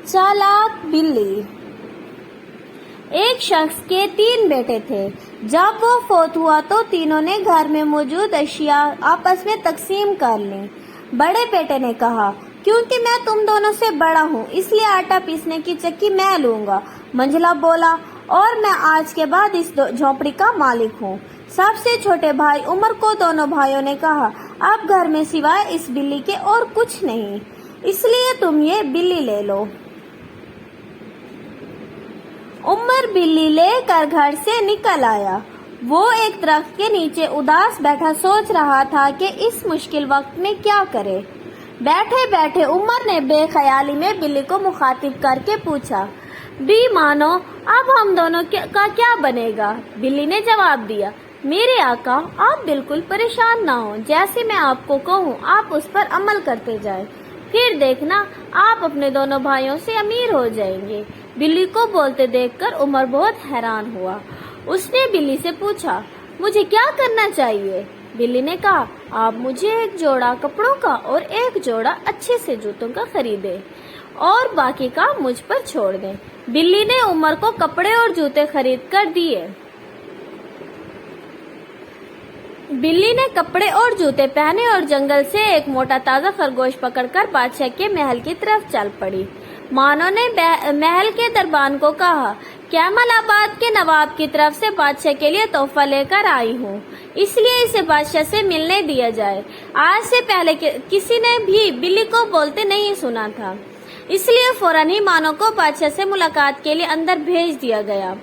चालाक बिल्ली। एक शख्स के 3 बेटे थे। जब वो फौत हुआ तो तीनों ने घर में मौजूद अशिया आपस में तकसीम कर ली। बड़े बेटे ने कहा, क्योंकि मैं तुम दोनों से बड़ा हूँ इसलिए आटा पीसने की चक्की मैं लूंगा। मंझला बोला, और मैं आज के बाद इस झोपड़ी का मालिक हूँ। सबसे छोटे भाई उमर को दोनों भाइयों ने कहा, अब घर में सिवाय इस बिल्ली के और कुछ नहीं, इसलिए तुम ये बिल्ली ले लो। उमर बिल्ली लेकर घर से निकल आया। वो एक दरख्त के नीचे उदास बैठा सोच रहा था कि इस मुश्किल वक्त में क्या करे। बैठे बैठे उमर ने बेख्याली में बिल्ली को मुखातिब करके पूछा, बी मानो, अब हम दोनों का क्या बनेगा? बिल्ली ने जवाब दिया, मेरे आका, आप बिल्कुल परेशान ना हो। जैसे मैं आपको कहूँ आप उस पर अमल करते जाएं। फिर देखना आप अपने दोनों भाइयों से अमीर हो जाएंगे। बिल्ली को बोलते देखकर उमर बहुत हैरान हुआ। उसने बिल्ली से पूछा, मुझे क्या करना चाहिए? बिल्ली ने कहा, आप मुझे एक जोड़ा कपड़ों का और एक जोड़ा अच्छे से जूतों का खरीदे और बाकी काम मुझ पर छोड़ दें। बिल्ली ने उमर को कपड़े और जूते खरीद कर दिए। बिल्ली ने कपड़े और जूते पहने और जंगल से एक मोटा ताजा खरगोश पकड़कर बादशाह के महल की तरफ चल पड़ी। मानो ने महल के दरबान को कहा, कैमलाबाद के नवाब की तरफ से बादशाह के लिए तोहफा लेकर आई हूँ, इसलिए इसे बादशाह से मिलने दिया जाए। आज से पहले किसी ने भी बिल्ली को बोलते नहीं सुना था, इसलिए फौरन ही मानो को बादशाह से मुलाकात के लिए अंदर भेज दिया गया।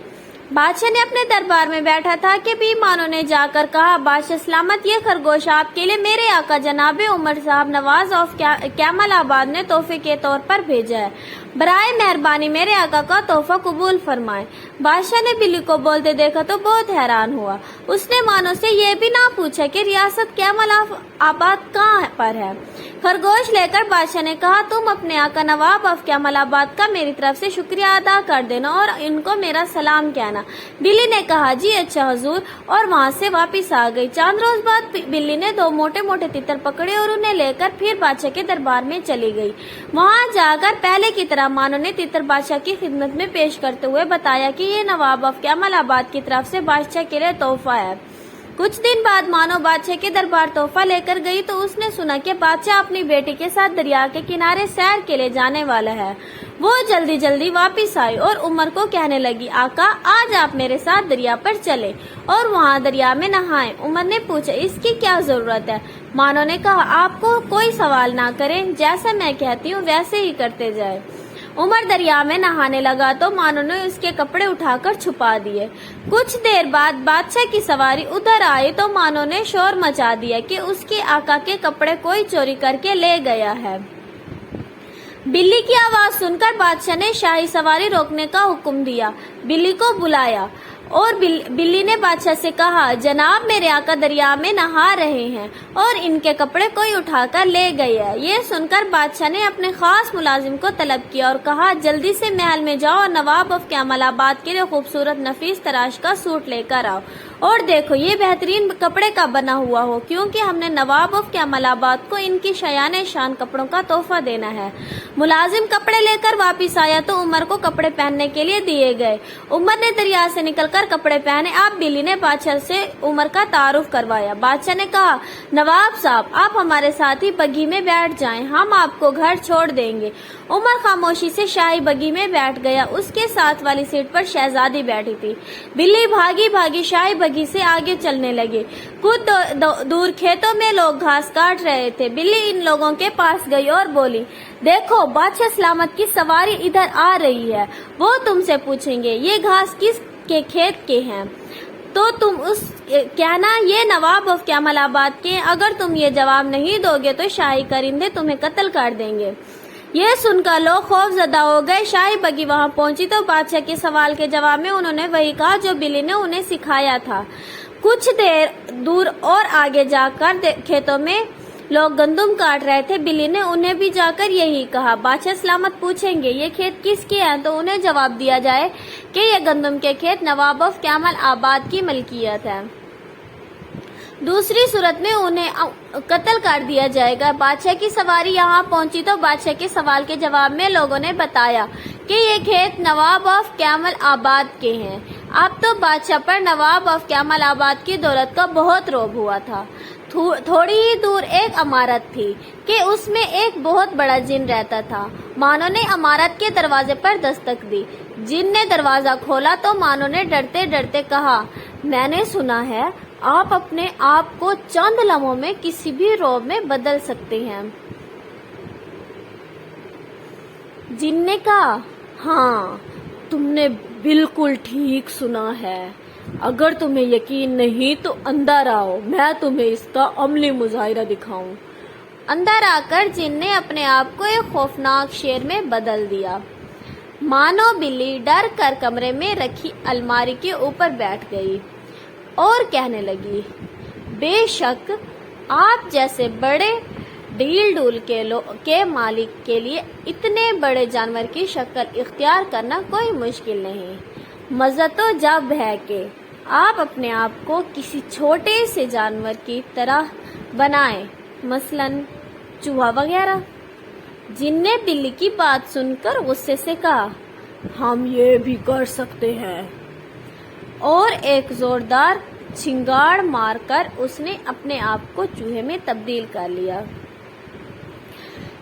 बादशाह ने अपने दरबार में बैठा था कि भी मानो ने जाकर कहा, बादशाह सलामत, ये खरगोश आपके लिए मेरे आका जनाबे उमर साहब नवाज ऑफ कैमलाबाद ने तोहफे के तौर पर भेजा है। बराए मेहरबानी मेरे आका का तोहफा कबूल फरमाए। बादशाह ने बिल्ली को बोलते देखा तो बहुत हैरान हुआ। उसने मानो से ये भी ना पूछा कि रियासत कैमलाबाद कहाँ पर है। खरगोश लेकर बादशाह ने कहा, तुम अपने आका नवाब ऑफ कैमलाबाद का मेरी तरफ से शुक्रिया अदा कर देना और इनको मेरा सलाम कहना। बिल्ली ने कहा, जी अच्छा हुजूर, और वहाँ से वापस आ गई। चांद रोज बाद बिल्ली ने 2 मोटे मोटे तितर पकड़े और उन्हें लेकर फिर बादशाह के दरबार में चली गई। वहाँ जाकर पहले की तरह मानो ने तितर बादशाह की खिदमत में पेश करते हुए बताया कि ये नवाब ऑफ कैमलाबाद की तरफ से बादशाह के लिए तोहफा है। कुछ दिन बाद मानो बादशाह के दरबार तोहफा लेकर गई तो उसने सुना कि बादशाह अपनी बेटी के साथ दरिया के किनारे सैर के लिए जाने वाला है। वो जल्दी जल्दी वापस आई और उमर को कहने लगी, आका, आज आप मेरे साथ दरिया पर चले और वहाँ दरिया में नहाएं। उमर ने पूछा, इसकी क्या जरूरत है? मानो ने कहा, आपको कोई सवाल ना करें, जैसा मैं कहती हूँ वैसे ही करते जाए। उमर दरिया में नहाने लगा तो मानो ने उसके कपड़े उठाकर छुपा दिए। कुछ देर बाद बादशाह की सवारी उधर आई तो मानो ने शोर मचा दिया कि उसके आका के कपड़े कोई चोरी करके ले गया है। बिल्ली की आवाज सुनकर बादशाह ने शाही सवारी रोकने का हुक्म दिया। बिल्ली को बुलाया और बिल्ली ने बादशाह से कहा, जनाब, मेरे आका दरिया में नहा रहे हैं और इनके कपड़े कोई उठाकर ले गया है। ये सुनकर बादशाह ने अपने खास मुलाजिम को तलब किया और कहा, जल्दी से महल में जाओ और नवाब ऑफ कैमलाबाद के लिए खूबसूरत नफीस तराश का सूट लेकर आओ और देखो ये बेहतरीन कपड़े का बना हुआ हो, क्योंकि हमने नवाब ऑफ कैमलाबाद को इनकी शयाने शान कपड़ों का तोहफा देना है। मुलाजिम कपड़े लेकर वापिस आया तो उमर को कपड़े पहनने के लिए दिए गए। उमर ने दरिया से निकलकर कपड़े पहने। अब बिल्ली ने बादशाह से उमर का तारुफ करवाया। बादशाह ने कहा, नवाब साहब, आप हमारे साथ ही बगी में बैठ जाएं, हम आपको घर छोड़ देंगे। उमर खामोशी से शाही बगी में बैठ गया। उसके साथ वाली सीट पर शहजादी बैठी थी। बिल्ली भागी भागी शाही बगी से आगे चलने लगे। कुछ दूर खेतों में लोग घास काट रहे थे। बिल्ली इन लोगों के पास गई और बोली, देखो, बादशाह सलामत की सवारी इधर आ रही है। वो तुमसे पूछेंगे ये घास किस के खेत के हैं, तो तुम उस कहना ये नवाब ऑफ कैमलाबाद के। अगर तुम ये जवाब नहीं दोगे तो शाही करिंदे तुम्हें कत्ल कर देंगे। ये सुनकर लोग खौफजदा हो गए। शाही बगी वहां पहुंची तो बादशाह के सवाल के जवाब में उन्होंने वही कहा जो बिल्ली ने उन्हें सिखाया था। कुछ देर दूर और आगे जाकर खेतों में लोग गंदुम काट रहे थे। बिल्ली ने उन्हें भी जाकर यही कहा। बादशाह सलामत पूछेंगे ये खेत किसके हैं, तो उन्हें जवाब दिया जाए कि ये गंदुम के खेत नवाब ऑफ कैमलाबाद की मलकियत है। दूसरी सूरत में उन्हें कत्ल कर दिया जाएगा। बादशाह की सवारी यहाँ पहुंची तो बादशाह के सवाल के जवाब में लोगों ने बताया कि ये खेत नवाब ऑफ कैमल आबाद के हैं। अब तो बादशाह पर नवाब ऑफ कैमल आबाद की दौलत का बहुत रौब हुआ था। थोड़ी ही दूर एक इमारत थी कि उसमें एक बहुत बड़ा जिन रहता था। मानो ने इमारत के दरवाजे पर दस्तक दी। जिन ने दरवाजा खोला तो मानो ने डरते डरते कहा, मैंने सुना है आप अपने आप को चंद लम्हों में किसी भी रौब में बदल सकते हैं। जिन ने कहा, हाँ तुमने बिल्कुल ठीक सुना है। अगर तुम्हें यकीन नहीं तो अंदर आओ, मैं तुम्हें इसका अमली मुजाहिरा दिखाऊं। अंदर आकर जिन ने अपने आप को एक खौफनाक शेर में बदल दिया। मानो बिल्ली डर कर कमरे में रखी अलमारी के ऊपर बैठ गई और कहने लगी, बेशक आप जैसे बड़े डील डूल के मालिक के लिए इतने बड़े जानवर की शक्ल इख्तियार करना कोई मुश्किल नहीं। मजा तो जब है कि आप अपने आप को किसी छोटे से जानवर की तरह बनाएं, मसलन चूहा वगैरह। जिन ने बिल्ली की बात सुनकर गुस्से से कहा, हम ये भी कर सकते हैं, और एक जोरदार छिंगाड़ मारकर उसने अपने आप को चूहे में तब्दील कर लिया।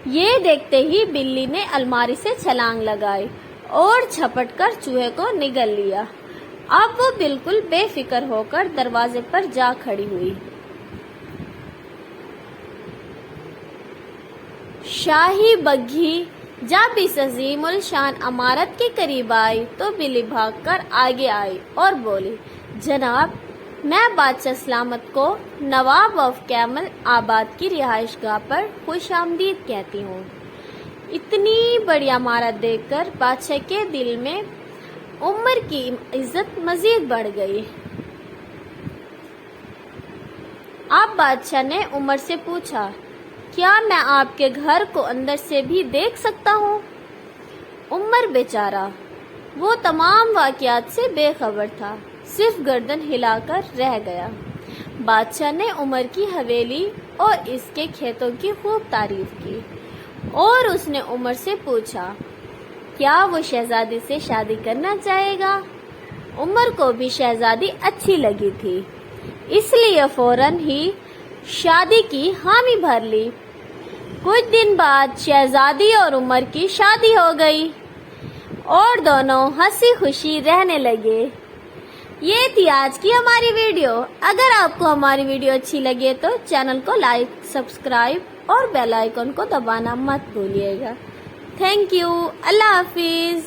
ये देखते ही बिल्ली ने अलमारी से छलांग लगाई और झपटकर चूहे को निगल लिया। अब वो बिल्कुल बेफिक्र होकर दरवाजे पर जा खड़ी हुई। शाही बग्घी जब इस अजीमुल शान इमारत के करीब आई तो बिल्ली भागकर आगे आई और बोली, जनाब मैं बादशाह सलामत को नवाब ऑफ कैमल आबाद की रिहाइशगाह पर खुशामदीद कहती हूँ। इतनी बड़ी इमारत देखकर बादशाह के दिल में उमर की इज्जत मजीद बढ़ गई। अब बादशाह ने उमर से पूछा, क्या मैं आपके घर को अंदर से भी देख सकता हूँ? उमर बेचारा वो तमाम वाक़यात से बेखबर था, सिर्फ गर्दन हिलाकर रह गया। बादशाह ने उमर की हवेली और इसके खेतों की खूब तारीफ की और उसने उमर से पूछा, क्या वो शहजादी से शादी करना चाहेगा? उमर को भी शहजादी अच्छी लगी थी, इसलिए फौरन ही शादी की हामी भर ली। कुछ दिन बाद शहजादी और उमर की शादी हो गई और दोनों हंसी खुशी रहने लगे। ये थी आज की हमारी वीडियो। अगर आपको हमारी वीडियो अच्छी लगे तो चैनल को लाइक, सब्सक्राइब और बेल आइकन को दबाना मत भूलिएगा। Thank you. Allah Hafiz.